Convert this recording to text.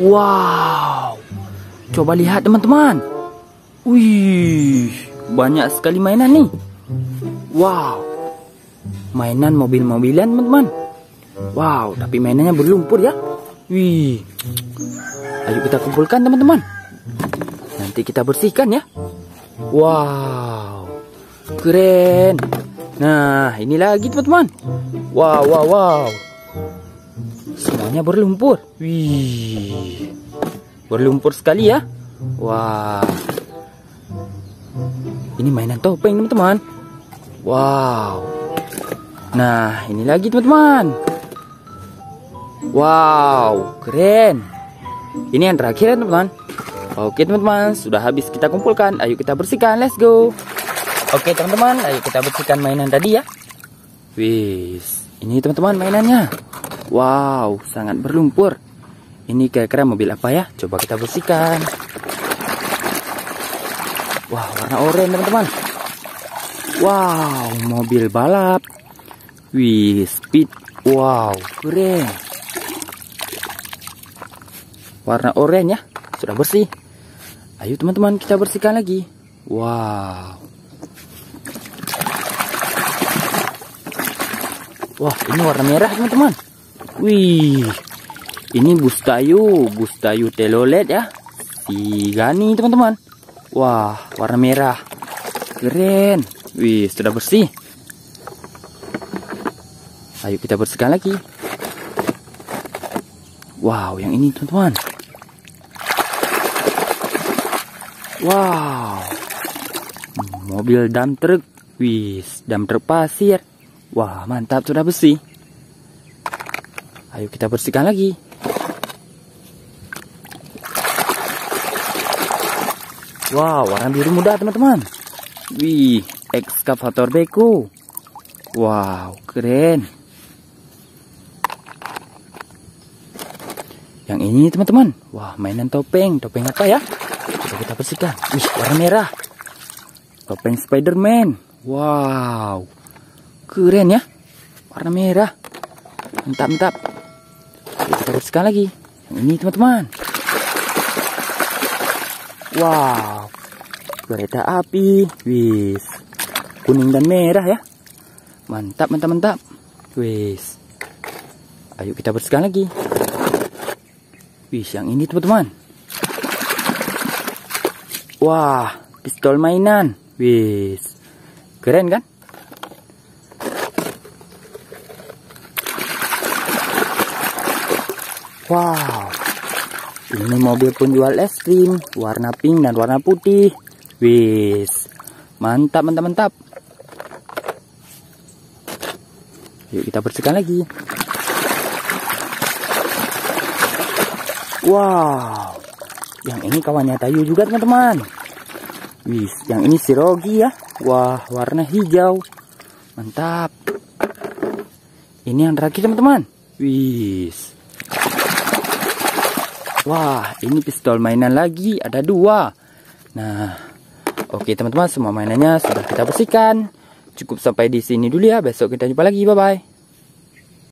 Wow, coba lihat teman-teman. Wih, banyak sekali mainan nih. Wow, mainan mobil-mobilan teman-teman. Wow, tapi mainannya berlumpur ya. Wih, ayo kita kumpulkan teman-teman. Nanti kita bersihkan ya. Wow, keren. Nah, ini lagi teman-teman. Wow, wow, wow. Semuanya berlumpur. Wih, berlumpur sekali ya. Wah, ini mainan topeng teman-teman. Wow. Nah, ini lagi teman-teman. Wow, keren. Ini yang terakhir ya teman-teman. Oke teman-teman, sudah habis kita kumpulkan. Ayo kita bersihkan, let's go. Oke teman-teman, ayo kita bersihkan mainan tadi ya. Wis, ini teman-teman mainannya. Wow, sangat berlumpur. Ini kira-kira mobil apa ya? Coba kita bersihkan. Wah, warna oranye teman-teman. Wow, mobil balap. Wih, speed. Wow, keren. Warna oranye ya. Sudah bersih. Ayo teman-teman, kita bersihkan lagi. Wow. Wah, ini warna merah teman-teman. Wih, ini Bustayu Telolet ya. Si Gani teman-teman. Wah, warna merah. Keren. Wih, sudah bersih. Ayo kita bersihkan lagi. Wow, yang ini teman-teman. Wow, mobil dump truck. Wih, dump truck pasir. Wah, mantap, sudah bersih. Ayo kita bersihkan lagi. Wow, warna biru muda teman-teman. Wih, ekskavator beko. Wow, keren. Yang ini teman-teman. Wah, mainan topeng. Topeng apa ya? Coba kita bersihkan. Wih, warna merah. Topeng Spiderman. Wow, keren ya. Warna merah. Mantap. Kita bersihkan lagi. Yang ini teman-teman. Wow, kereta api. Wis, kuning dan merah ya. Mantap. Wis, ayo kita bersihkan lagi. Wis, yang ini teman-teman. Wah, pistol mainan. Wis, keren kan? Wow, ini mobil penjual es krim, warna pink dan warna putih. Wis, mantap. Yuk kita bersihkan lagi. Wow, yang ini kawannya Tayu juga teman-teman. Wis, yang ini si Rogi ya. Wah, warna hijau. Mantap. Ini yang terakhir teman-teman. Wis. Wah, ini pistol mainan lagi, ada 2. Nah, oke teman-teman, semua mainannya sudah kita bersihkan. Cukup sampai di sini dulu ya, besok kita jumpa lagi, bye-bye.